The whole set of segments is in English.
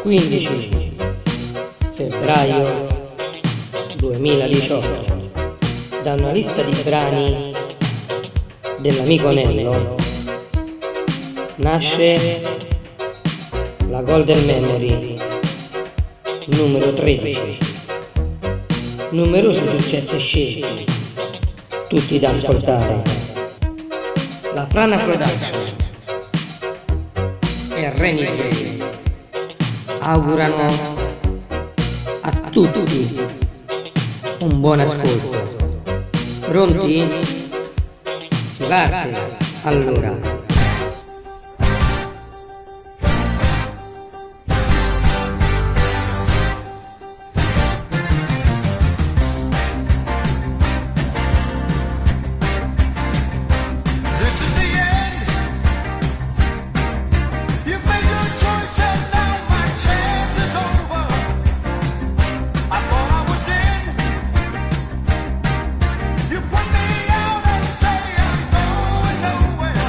15 febbraio 2018, da una lista di brani dell'amico Nello nasce la Golden Memory numero 13. Numerosi successi scelti, tutti da ascoltare. La Frana Production e Reni J augurano a tutti un buon ascolto. Pronti? Si parte allora. This is the end. You've made your choice and now my chance is over. I thought I was in. You put me out and say I'm going nowhere.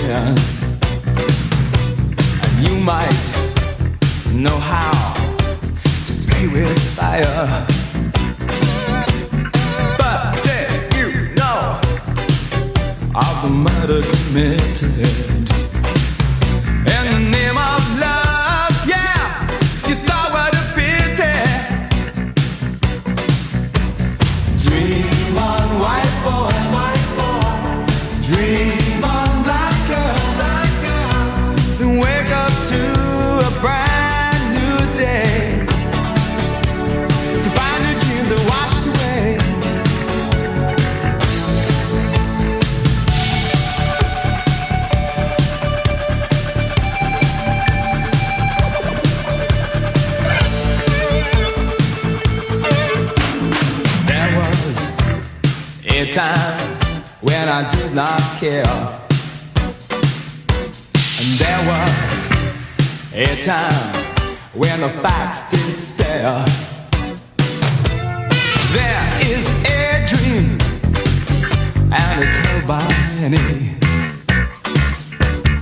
kitchen, and you might know how to play with fire. But did you know of the murder committed in the name of love? Yeah, you thought what a pity. Dream on, white boy, dream on, black girl, then wake up to a brand new day, to find your dreams are washed away. There was a time when I did not care, and there was a time when the facts did stare. There is a dream, and it's held by many.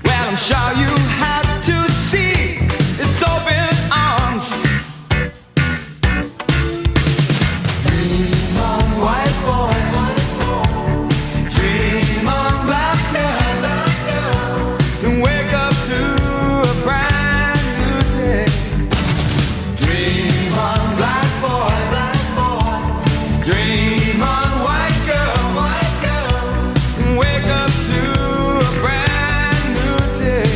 Well, I'm sure you have to see its open arms. Dream on, white boy, dream on, black girl, and wake up to a brand new day. Dream on, black boy, dream on, white girl, and wake up to a brand new day.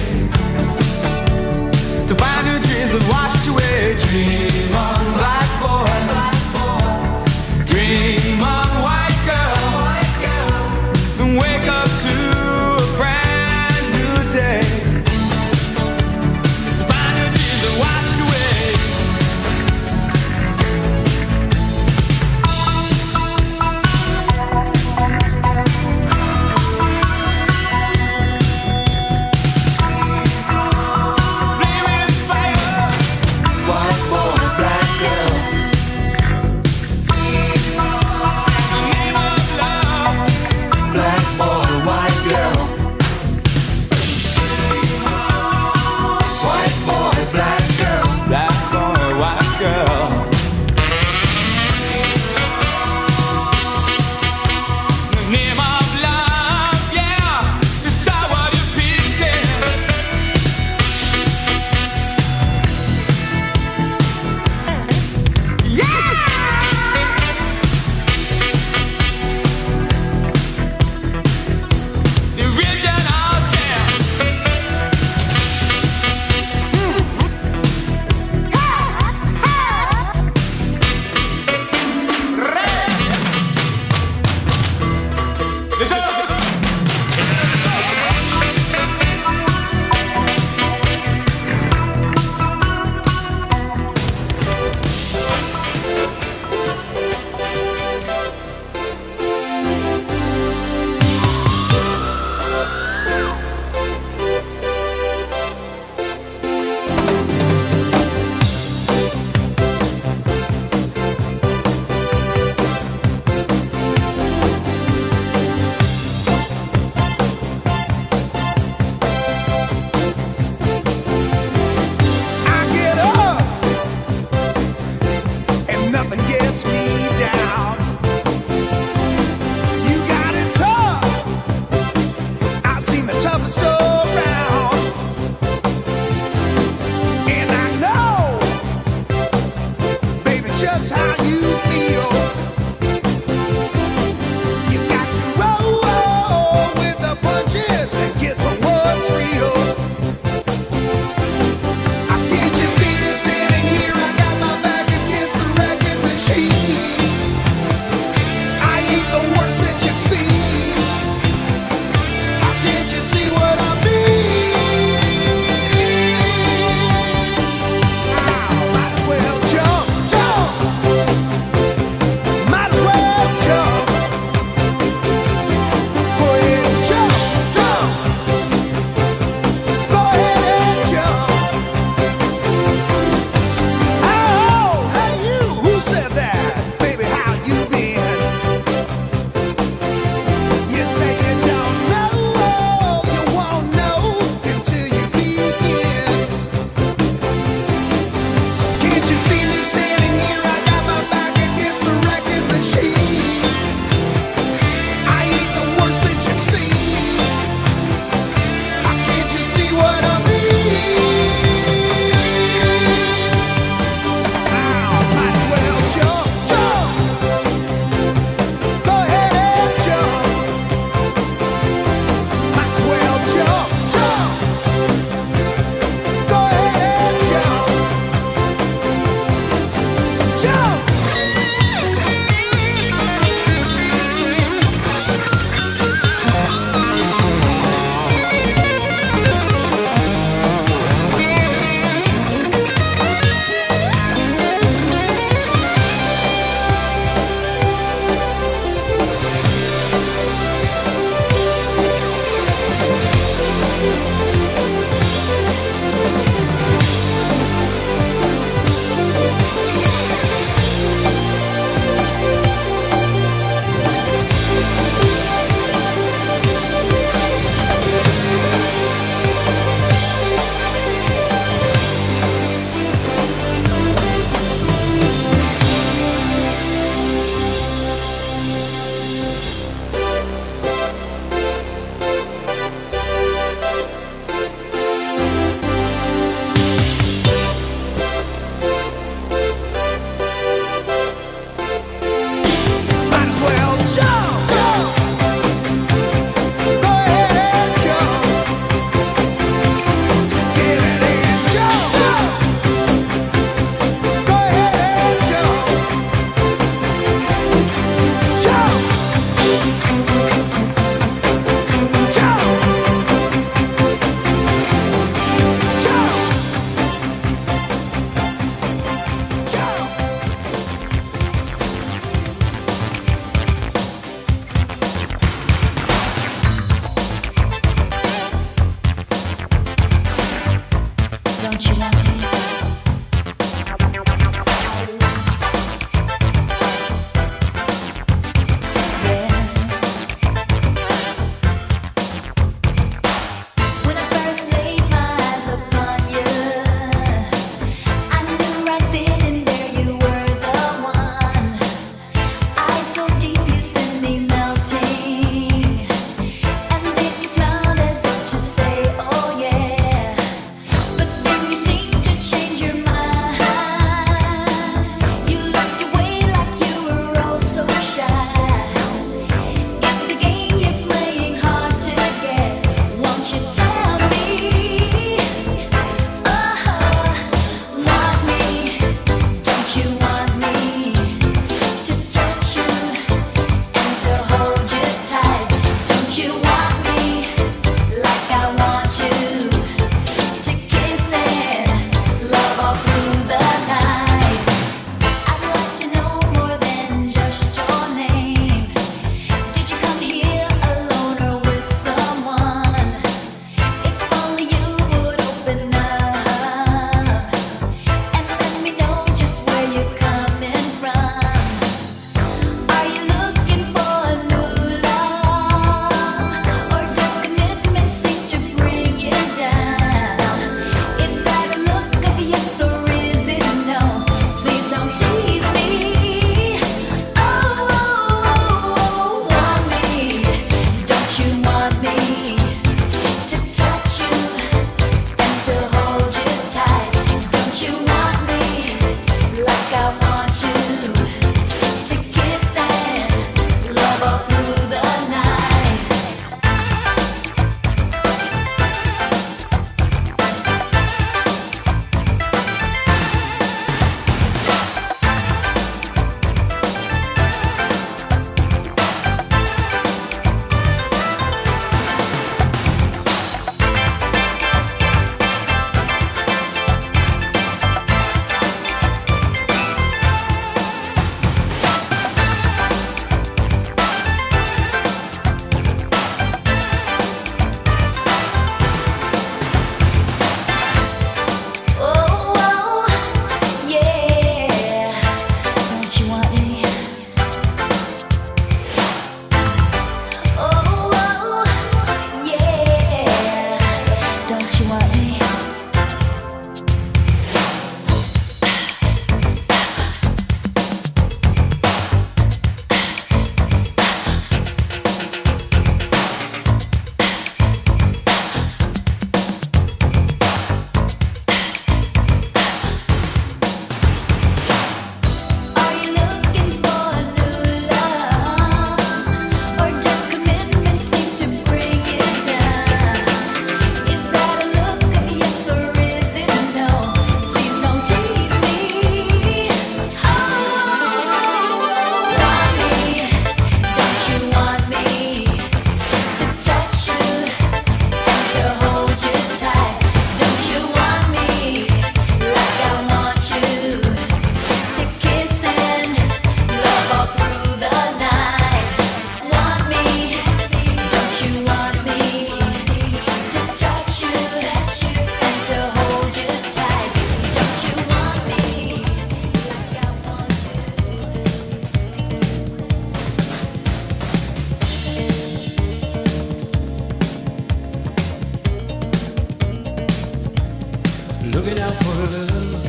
looking out for love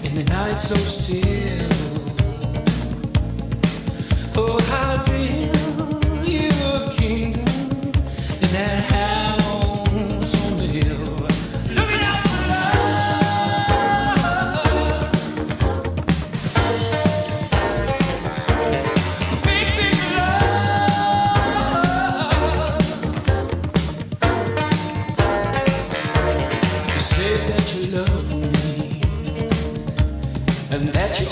in the night so still. Oh, I'll build you a kingdom in that house on the hill. Looking out for love, big, big love. You say that you love me and that you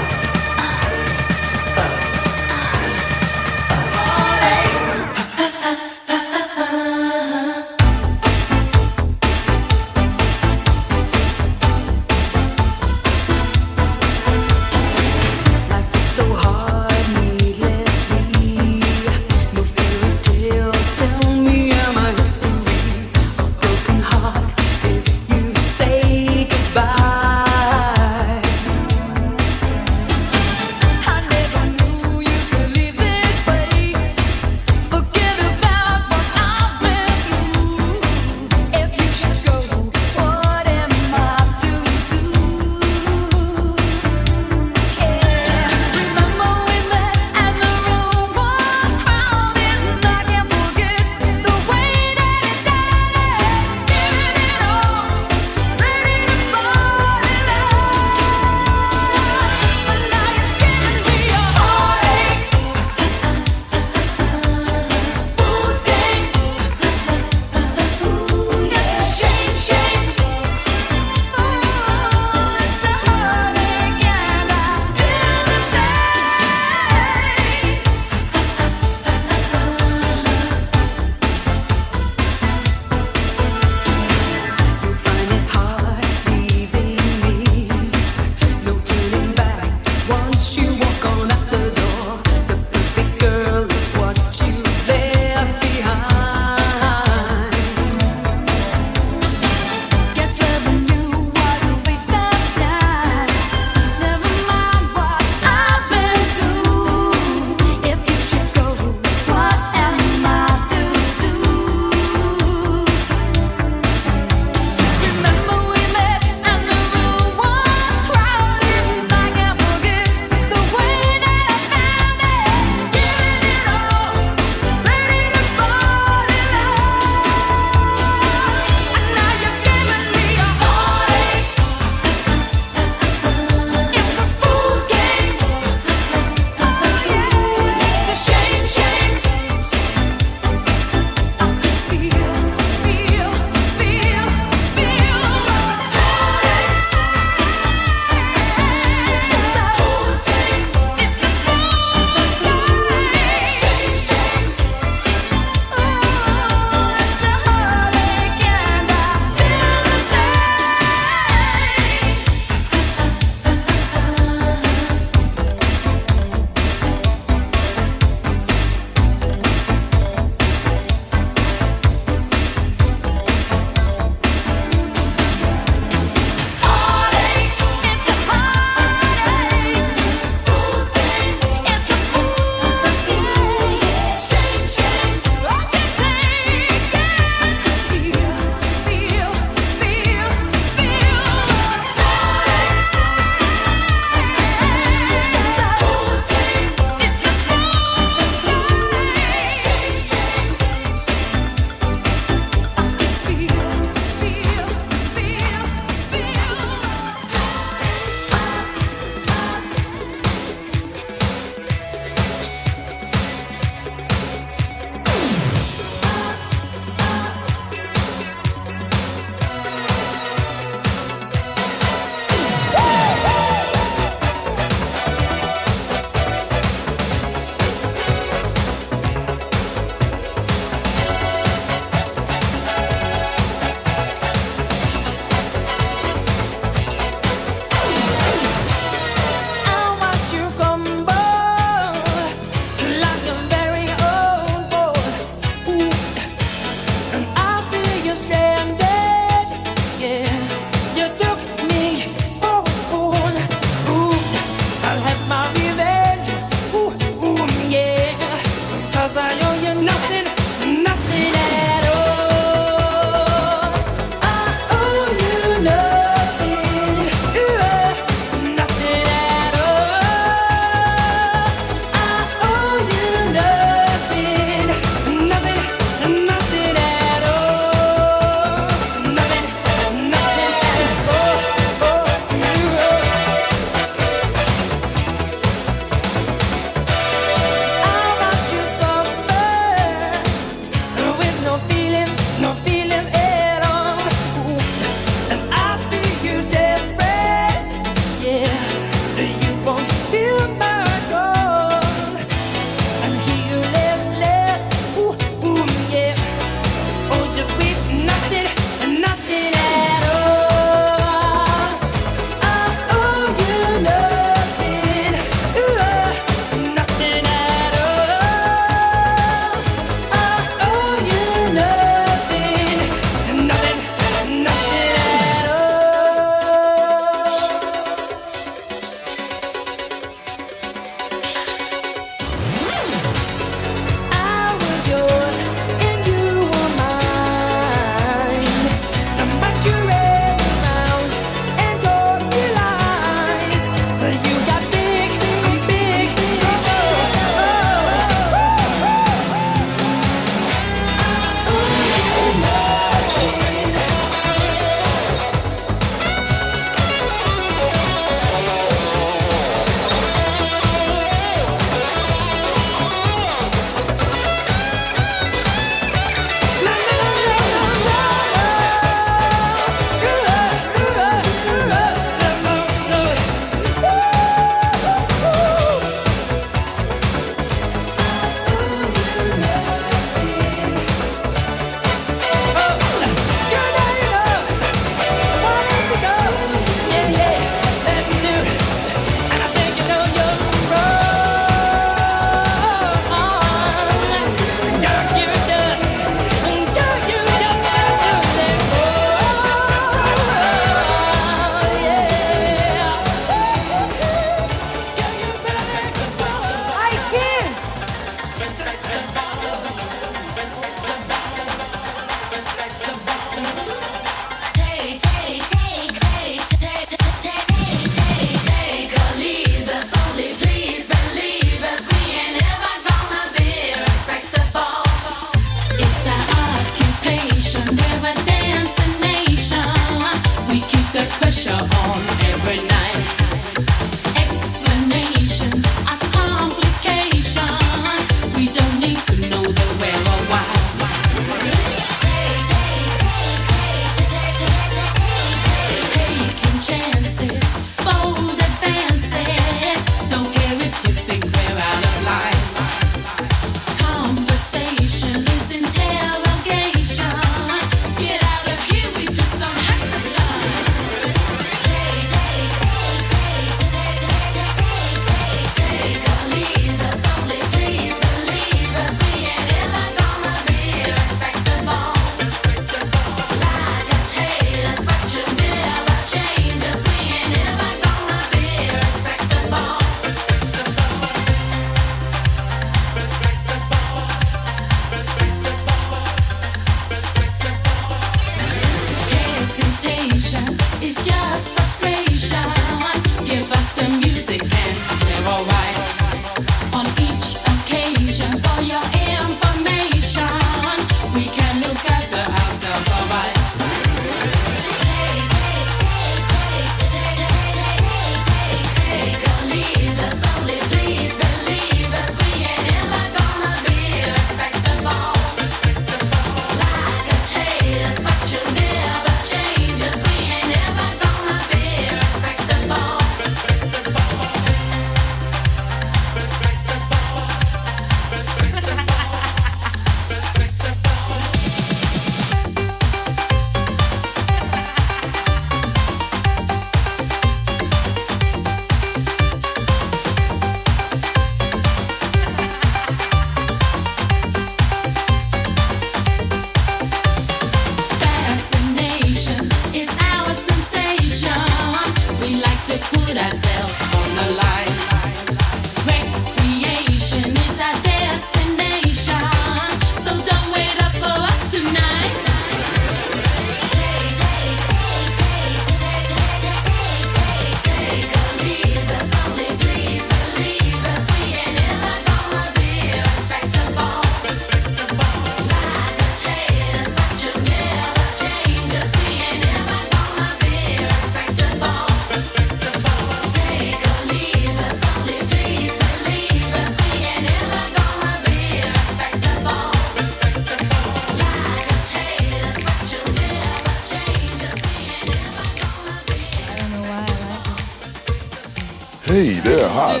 Hey, they're hot.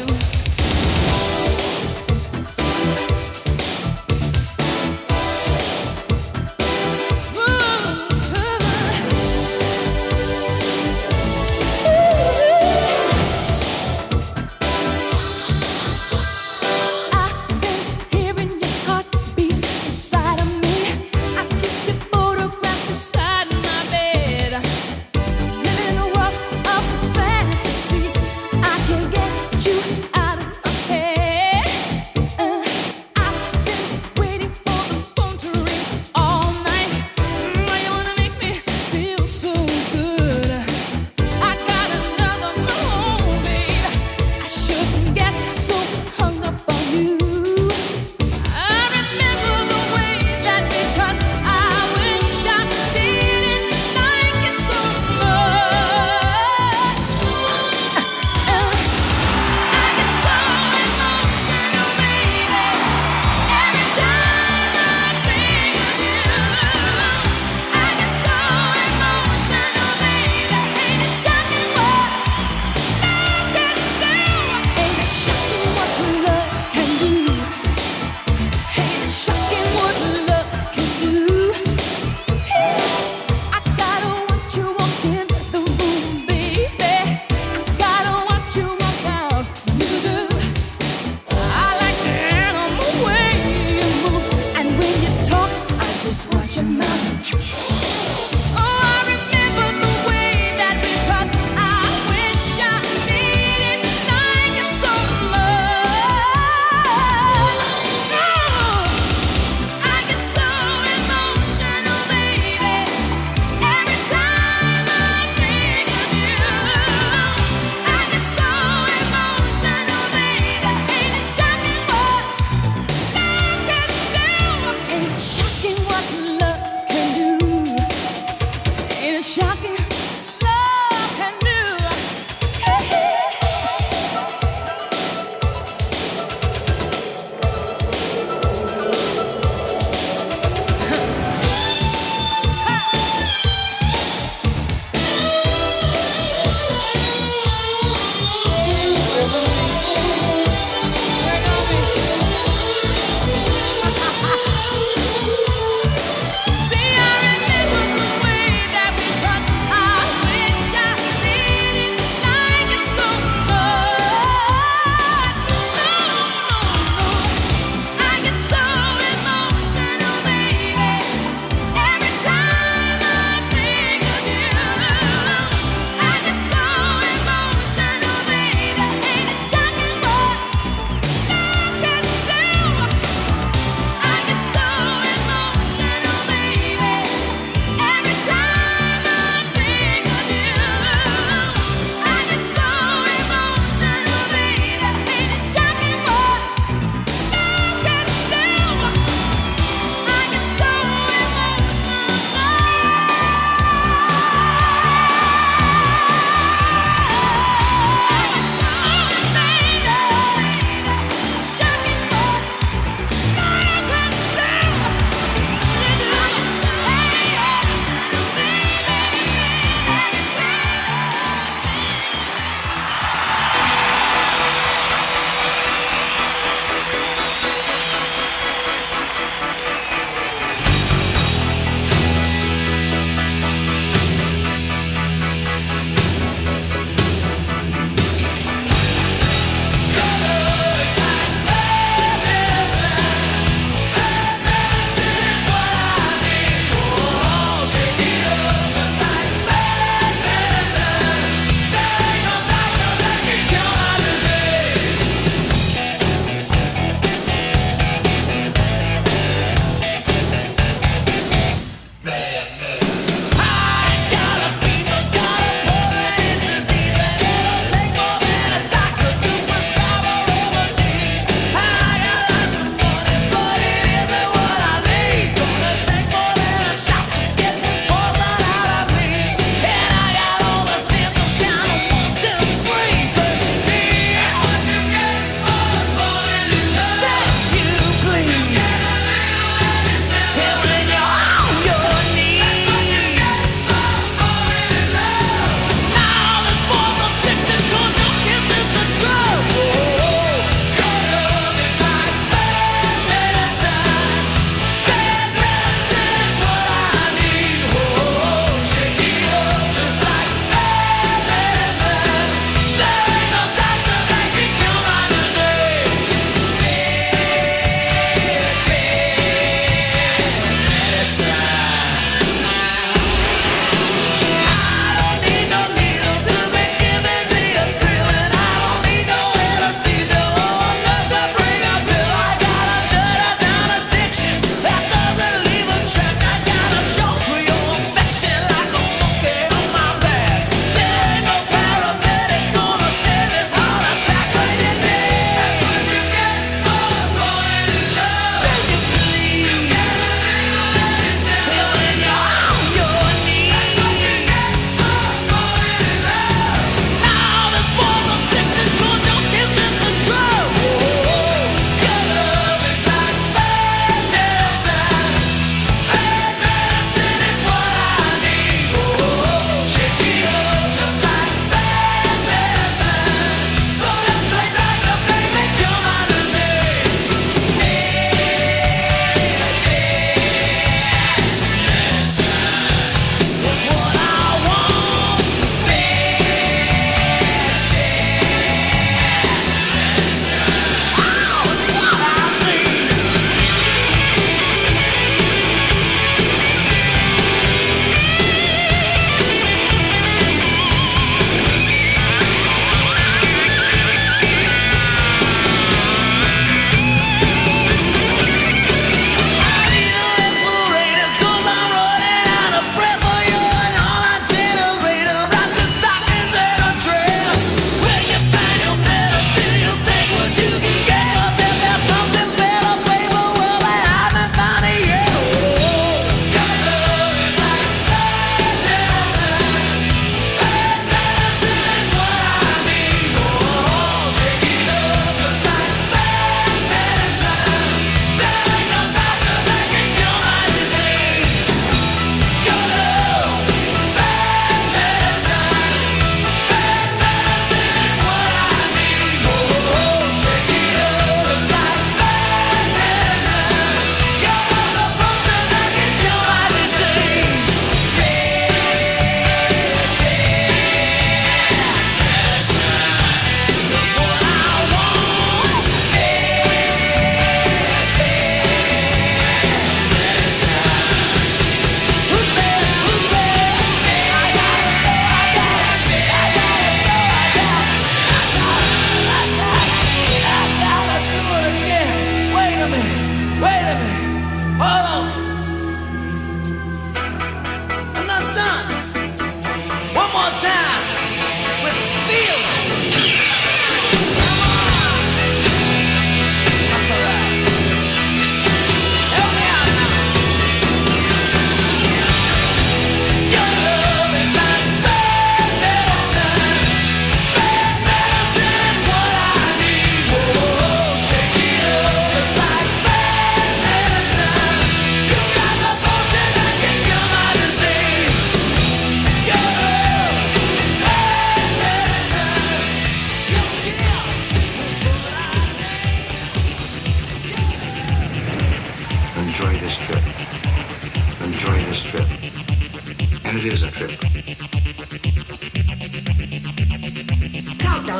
Living a world of fantasies. I can't get you out.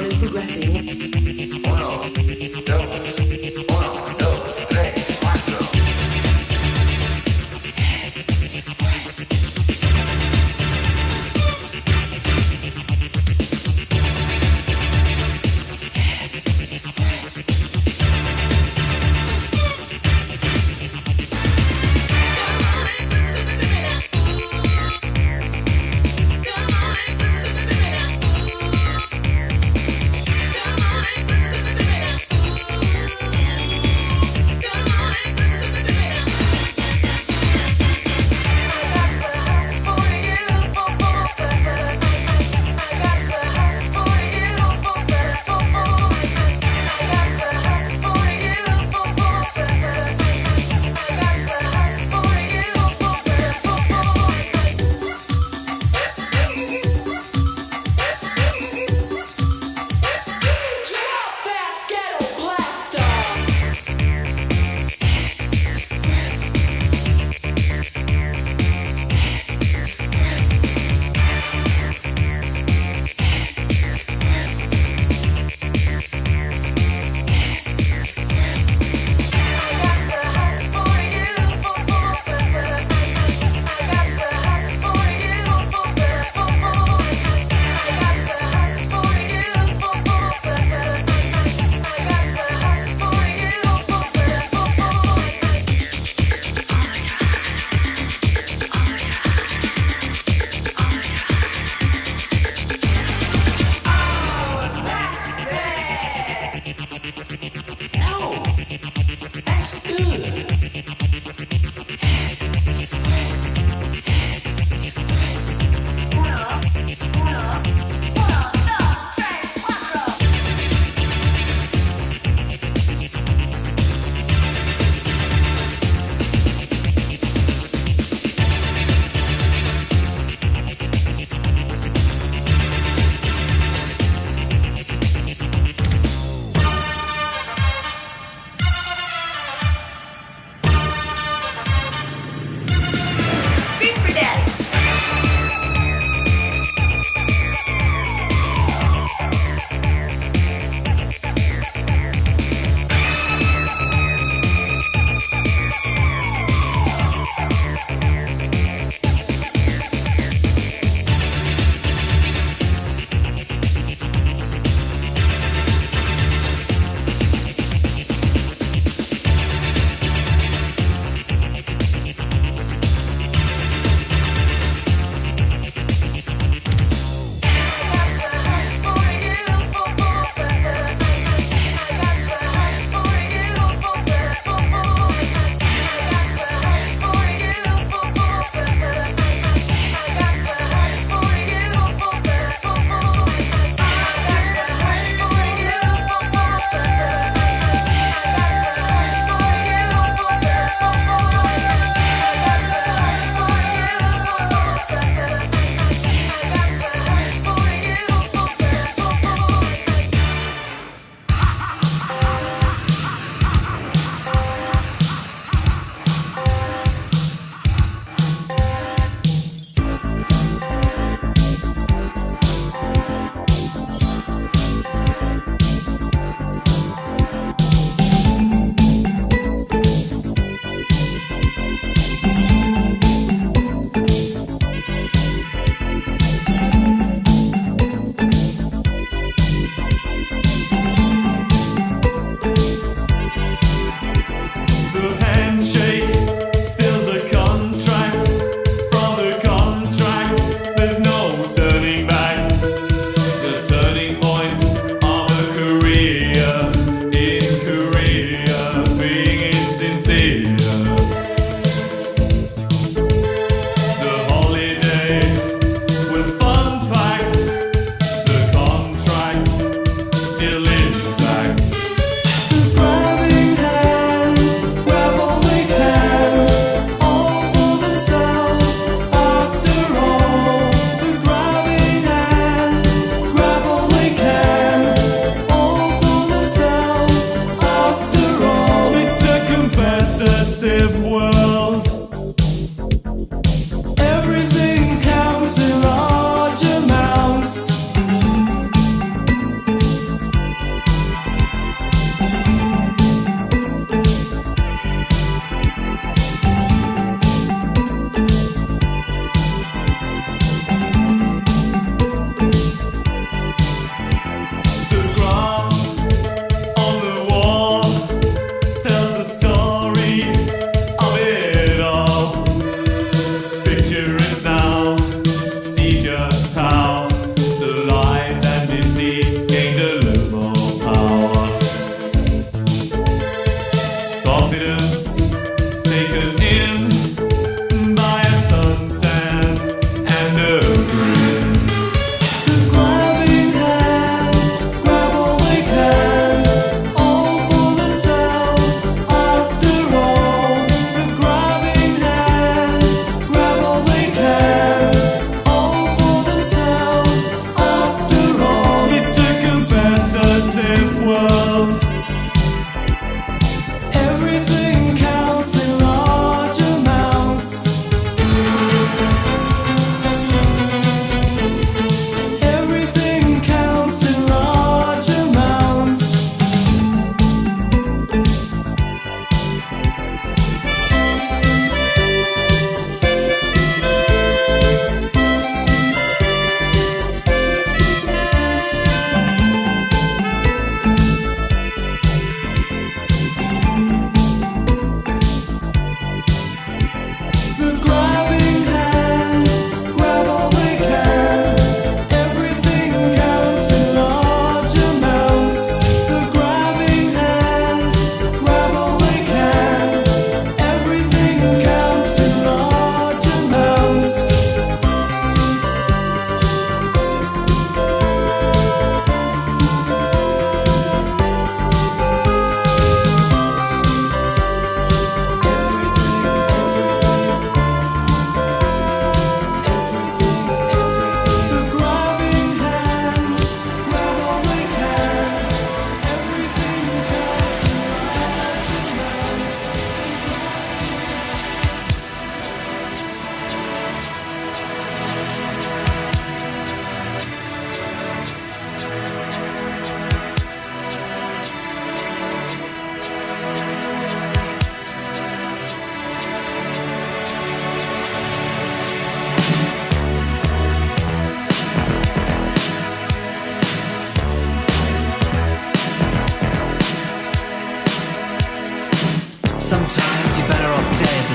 sound is progressing. Uno, dos, tres, cuatro.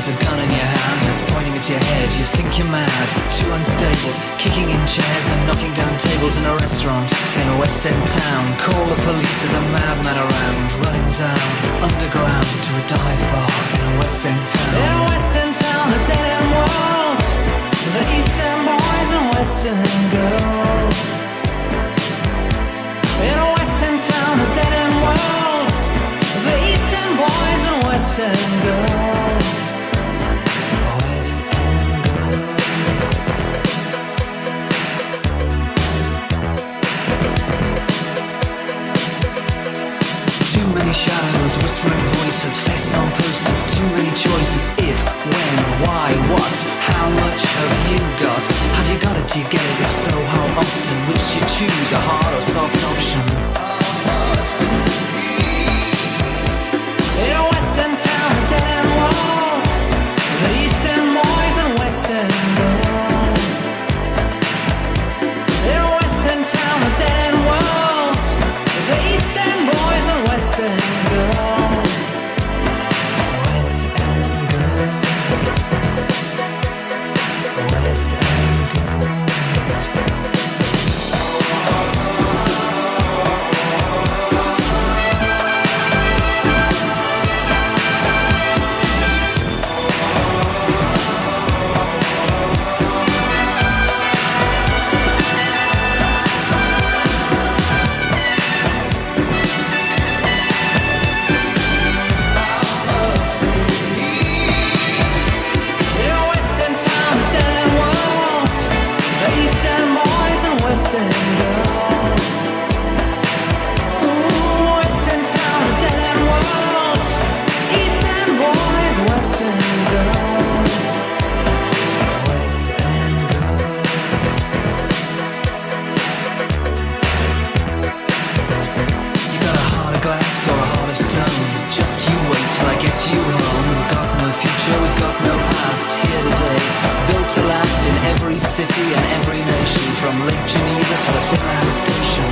There's a gun in your hand that's pointing at your head. You think you're mad, too unstable, kicking in chairs and knocking down tables in a restaurant in a West End town. Call the police, there's a madman around, running down underground to a dive bar in a West End town. In a West End town, a dead end world, the East End boys and West End girls. In a West End town, a dead end world, the East End boys and West End girls. West End girls. Too many shadows, whispering voices, faces on posters, too many choices. If, when, why, what, how much have you got? Have you got it, do you get it? If so, how often? Which you choose, a hard or soft option? In a West End town, a dead end world, the East End boys and West End girls. In a West End town, a dead end world, the East End boys and West End girls. West End girls. West End girls. In a West End town, a dead end world, the East End boys and West End girls. Ooh, West End town, a dead end world, East End boys, West End girls. West End girls. You got a heart of glass or a heart of stone. Just you wait till I get you home. We've got no future, we've got no past. Here today, built to last in every city and every nation, from Lake Geneva to the Finland Station.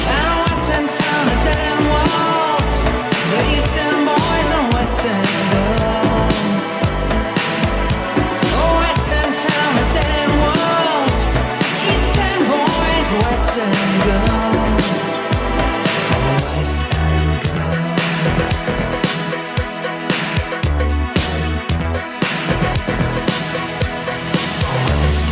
And a West End town, a dead end world, the East End boys and West End girls. Oh, West End town, a dead end world, East End boys, West End girls. West End girls. West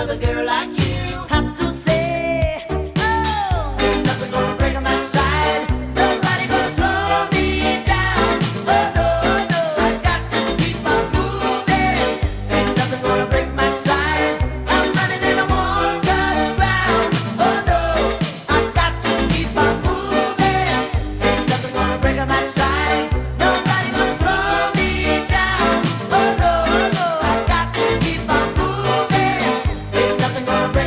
another girl like you. Have to say, oh, ain't nothing gonna break my stride. Nobody gonna slow me down. Oh no, no, I got to keep on moving. Ain't nothing gonna break my stride. I'm running and I won't touch ground. Oh no, I got to keep on moving. Ain't nothing gonna break my stride. Nobody gonna slow me down. Oh no, no, I got to keep on moving. Ain't nothing gonna break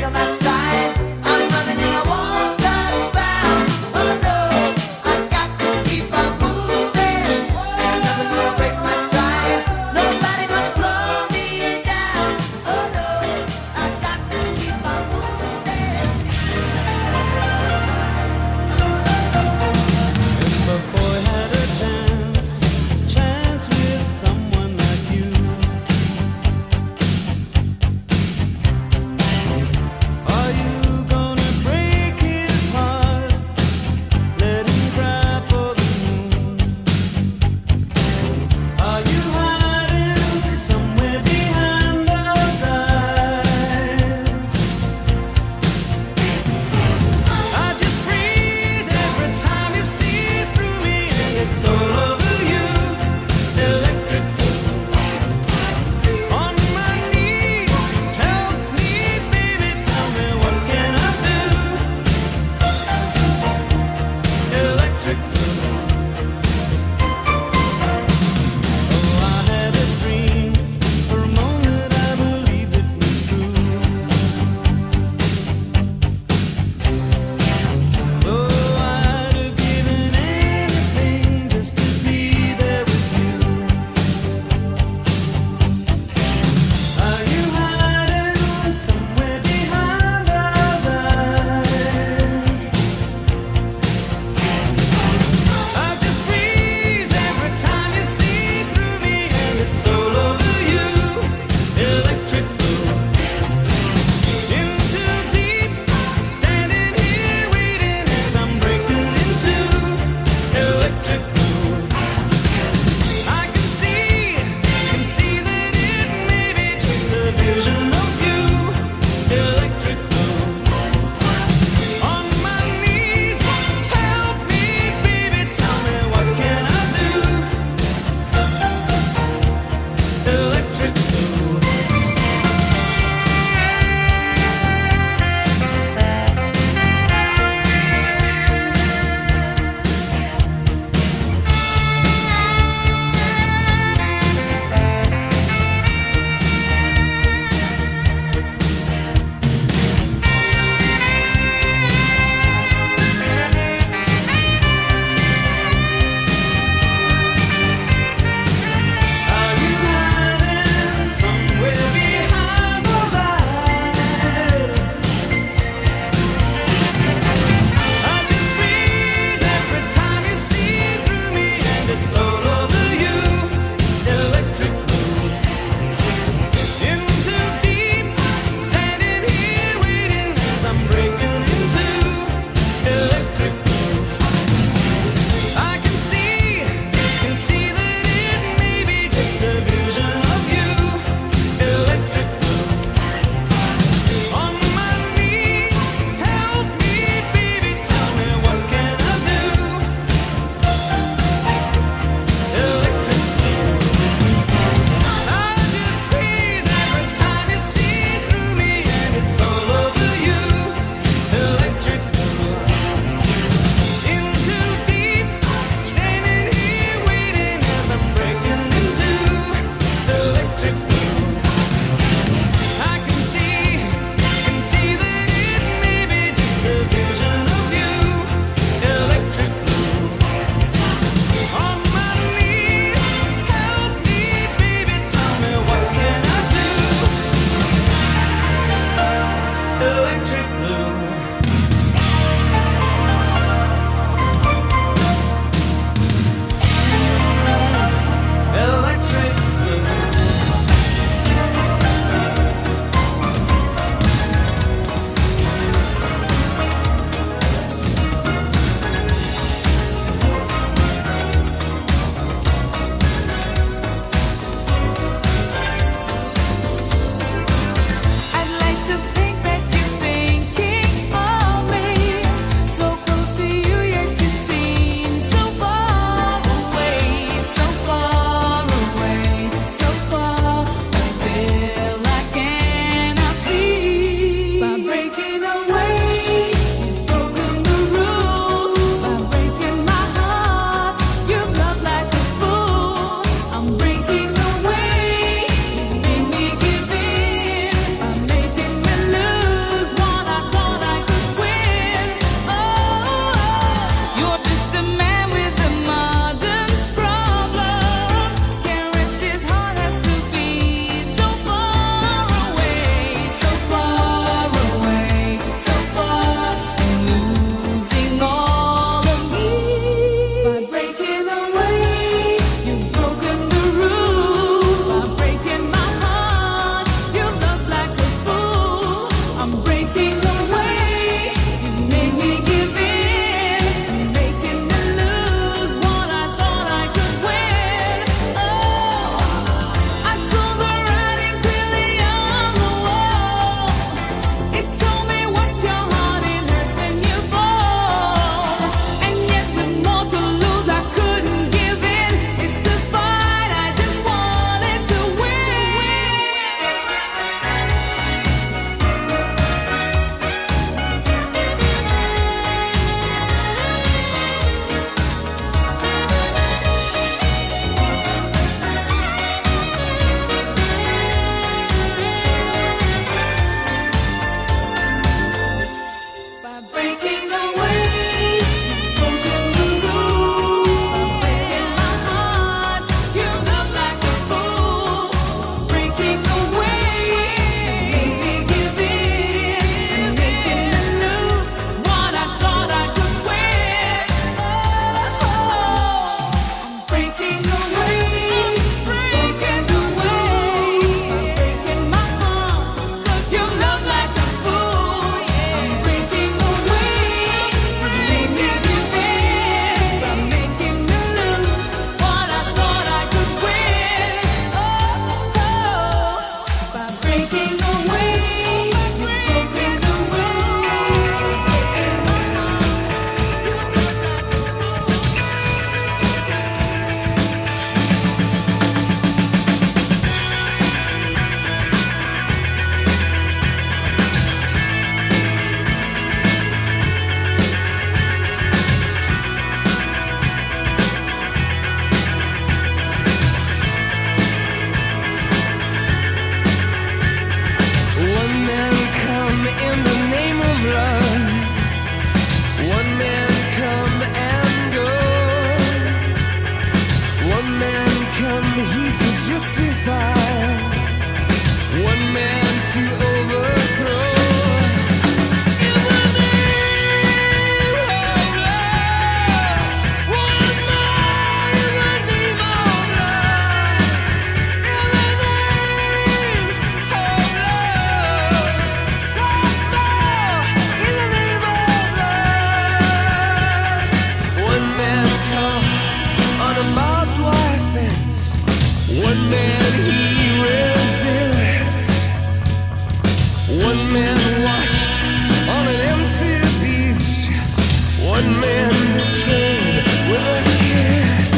one man betrayed with a kiss.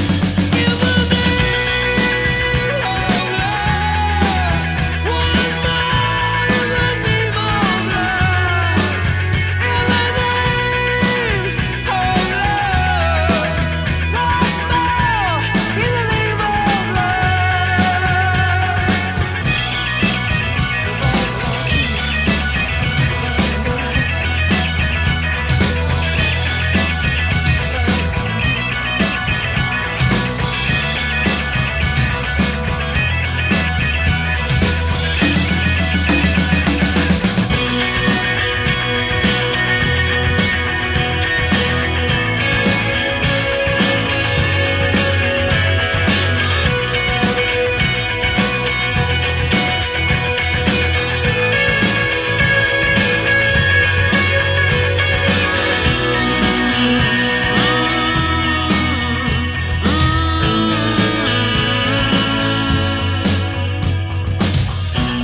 In the name of love, one more in the name of love. In the name of love, one more in the name of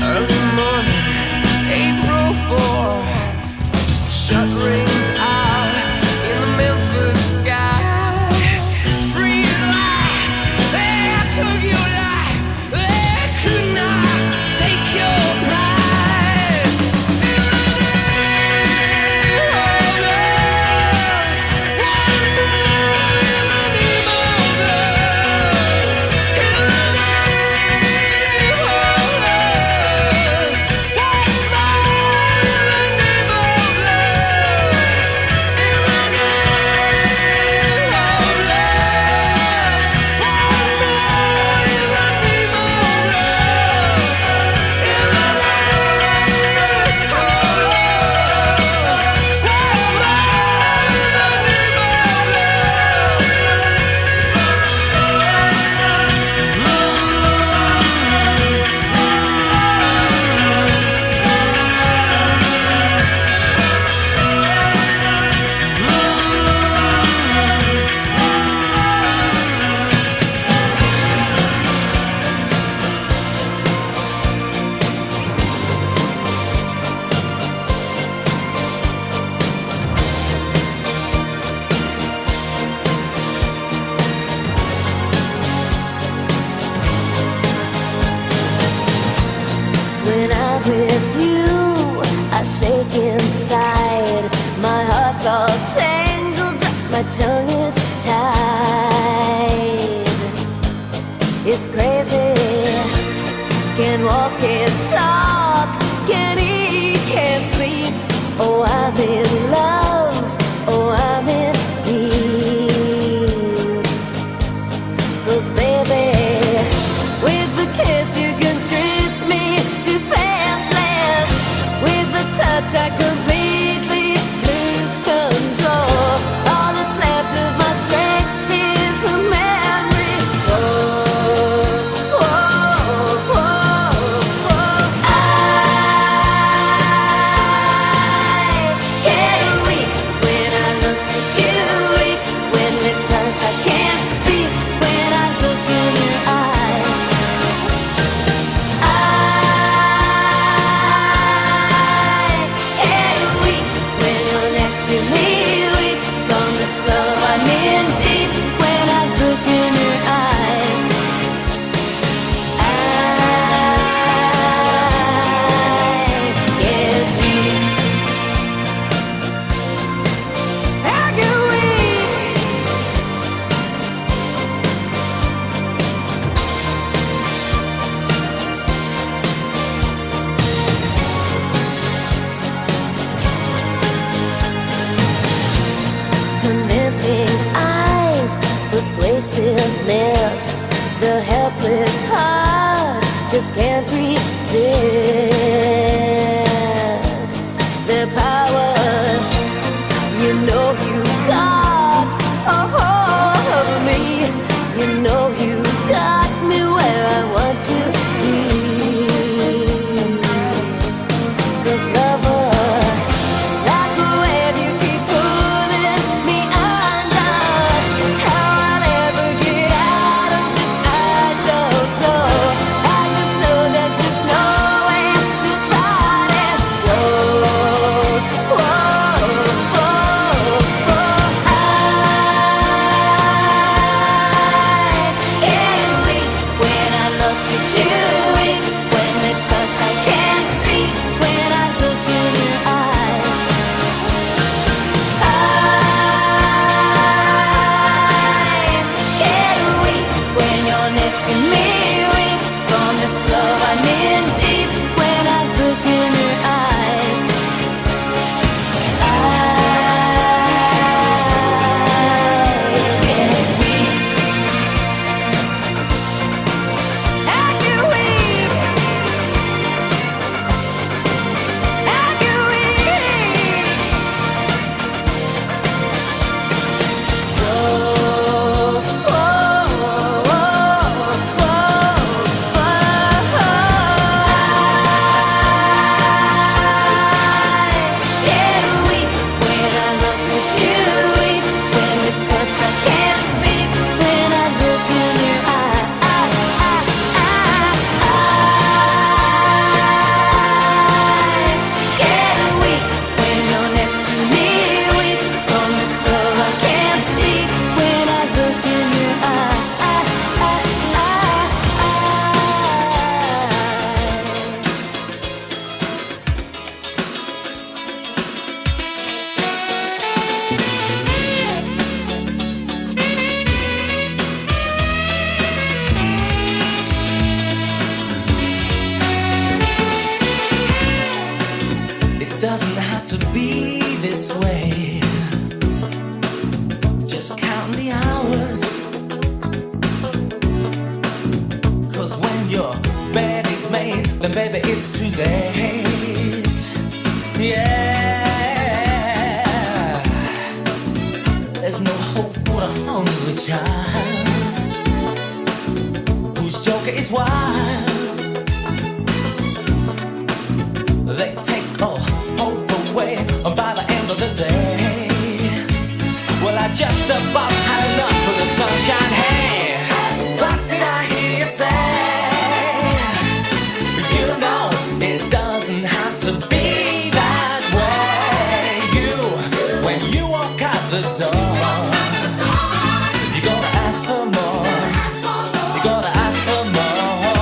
early morning, April 4. Shut rings out in the Memphis sky. Free at last, they took your life. They could not take your pride. In the name of love, one more in the name of love. In the name of love, one more in the name of love. In the name of love, one more in the name of love. In the name of When I'm with you, I shake inside. My heart's all tangled up, my tongue is tied. It's crazy. Can't walk, can't talk, can't eat, can't sleep. Oh, I'm in love. Oh, I'm in deep. 'Cause baby, with the kiss you can strip me defenseless. With the touch I completely lose control. All that's left of my strength is a memory. Whoa, whoa, whoa, whoa. I get weak when I look at you. Weak when we touch, I can't speak. When I look in your eyes, I get weak when you're next to me. Weak from this love I'm in deep. When I look in your eyes, I get weak. I get weak. Convincing eyes, persuasive lips, the helpless heart just can't resist their power. You know you got a hold of me. You know you got me where I want to be. 'Cause lover, like a wave you keep pulling me under. How I'll ever get out of this, I don't know. I just know there's just no way to fight it. Whoa, whoa, whoa, whoa. I baby, it's too late. Yeah, there's no hope for the hungry child whose joker is wild. They take all hope away by the end of the day. Well, I just about had enough of the sunshine. Hey, what did I hear you say? You know it doesn't have to be that way. When you walk out the door, you gotta ask for more. You gotta ask for more.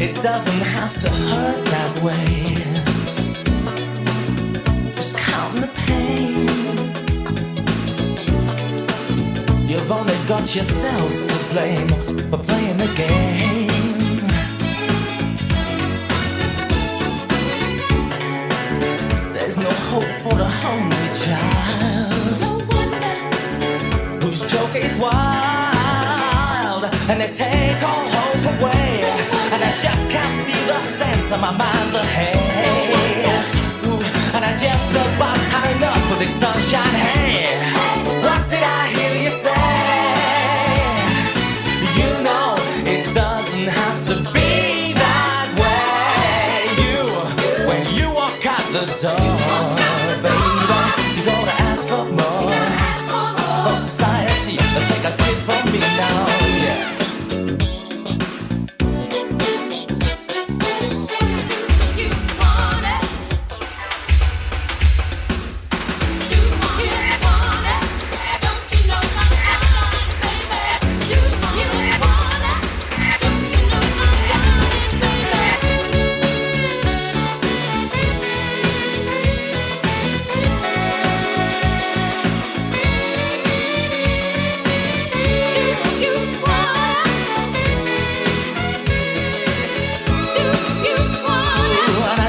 It doesn't have to hurt that way. Just count the pain. You've only got yourselves to blame for playing the game. There's no hope for the hungry child whose joker is wild, and they take all hope away. And I just can't see the sense of my mind's a haze. And I just about had enough of this sunshine. Hey, what did I hear you say? You know it doesn't have to be that way. When you walk out the door, baby, you gotta ask for more from society. Take a tip from me now, yeah.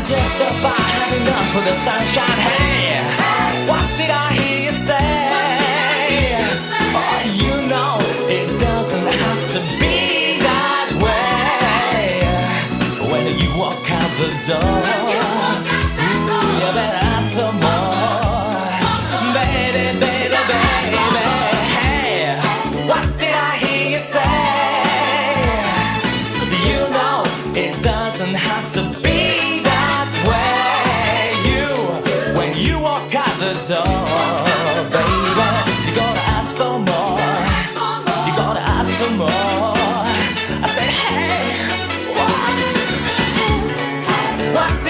Just about had enough of the sunshine. Hey, what did I hear you say? Oh, you know it doesn't have to be that way. When you walk out the door, you better ask for more. Baby, baby, baby. Hey, what did I hear you say? You know it doesn't have to be door, baby, you gotta ask for more. You gotta ask for more. I said, hey, what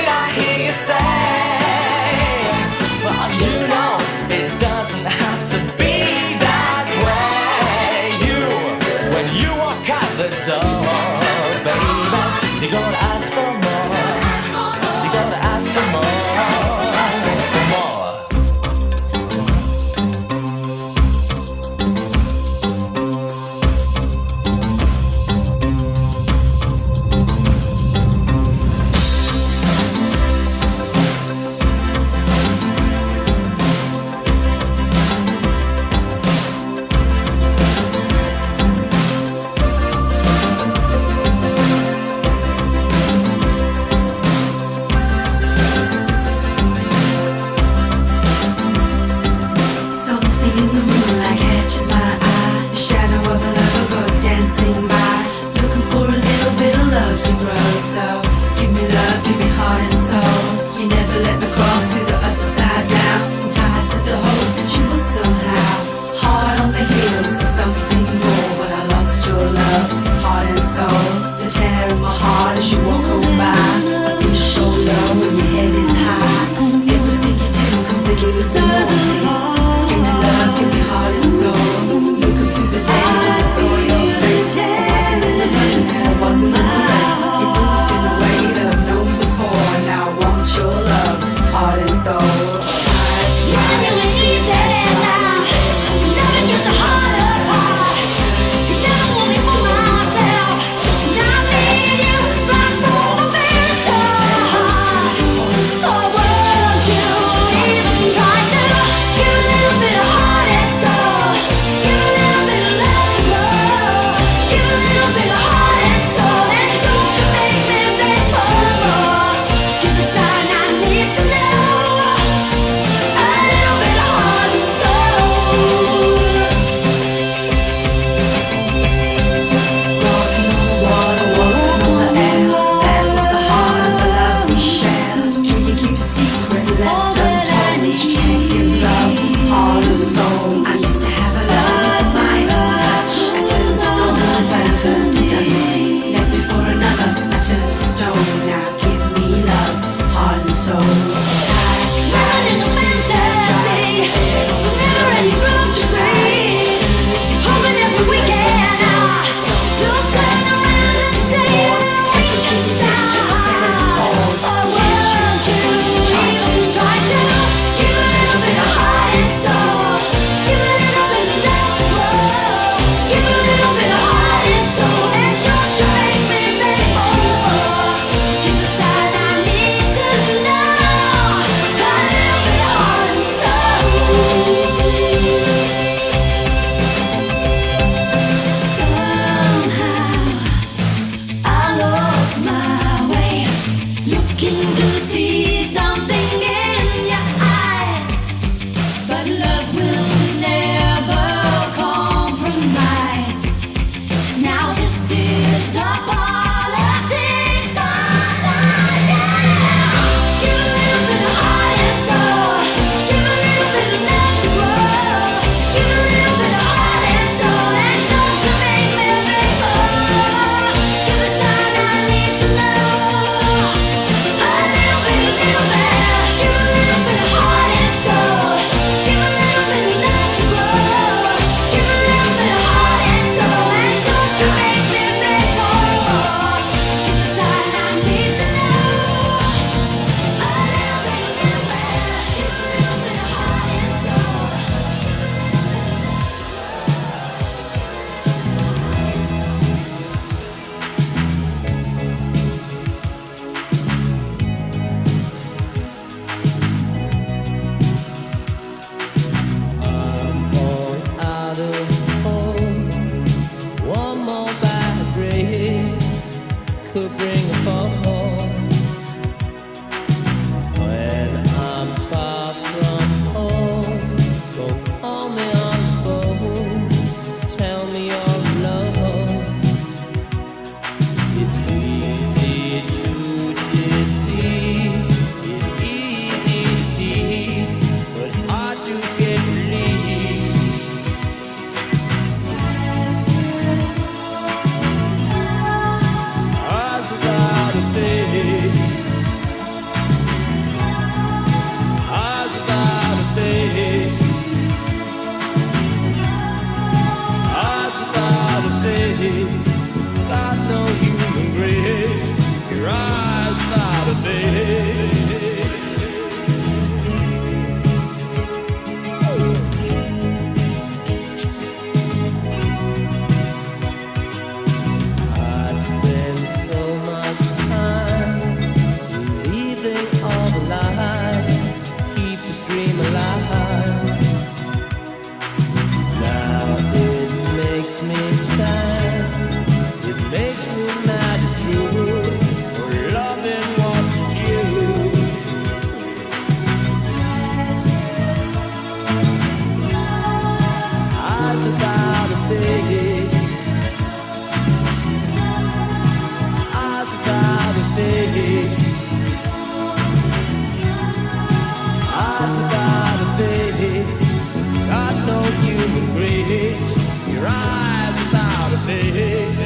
got no human grace. Your eyes without a face.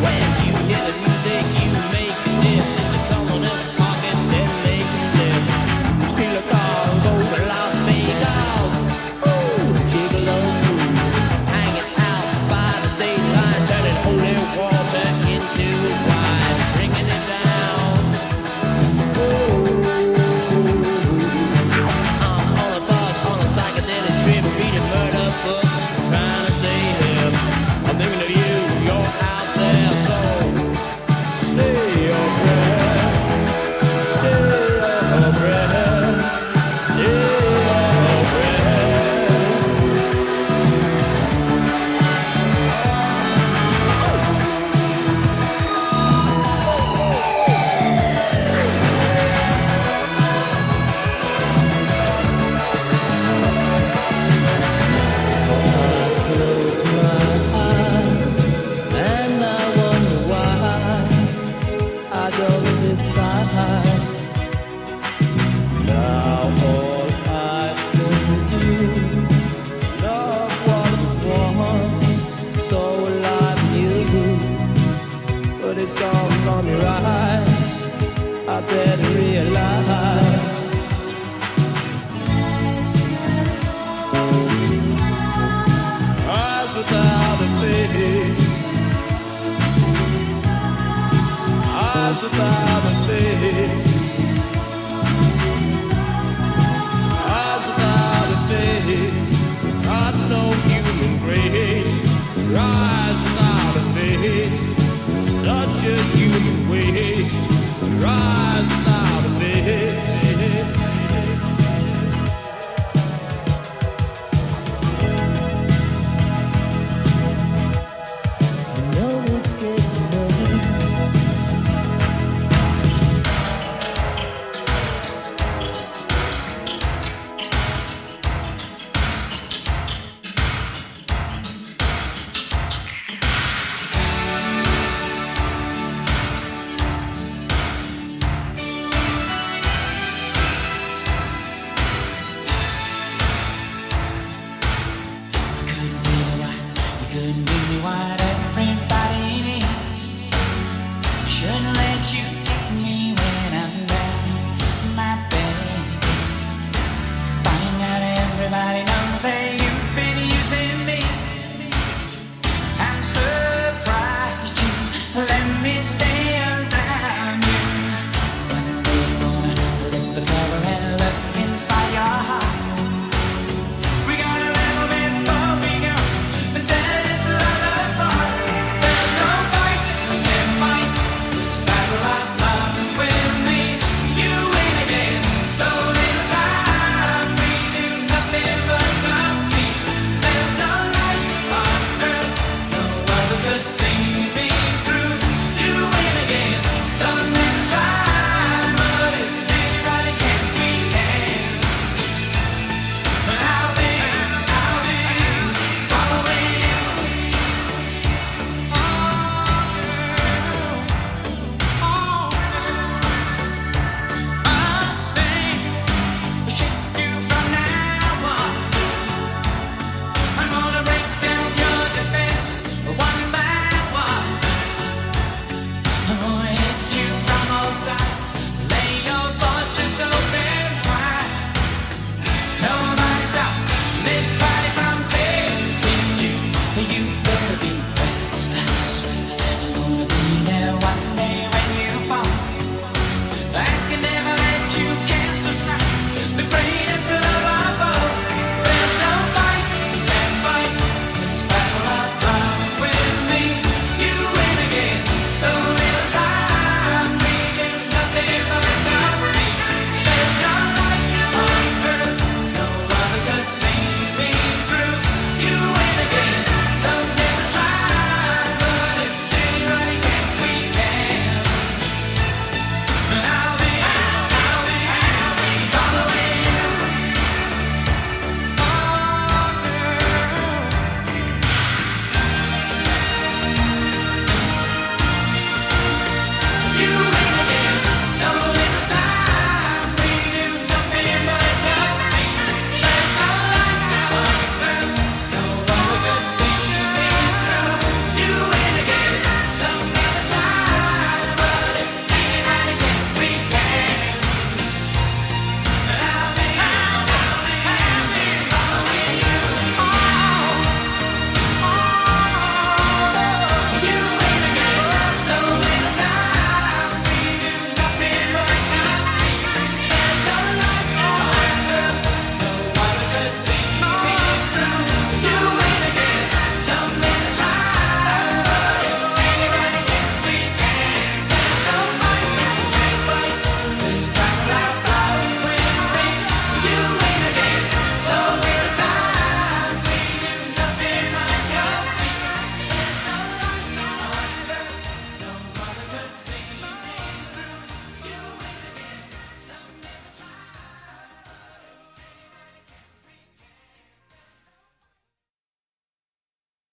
When you hear the music, you make a dip into someone else's pocket, then make a slip. Steal a car, go to Las Vegas. Ooh, gigolo, hanging out by the state line, turning holy water into wine, bringing it down. I'm on a bus, on a psychedelic trip, reading murder books, trying to stay hip. I'm thinking of you, you're out there, so say your prayers, say your prayers, say your prayers. Close my eyes and I wonder why I don't this life. Now all I can do, love what was once so alive you, but it's gone from your eyes. I better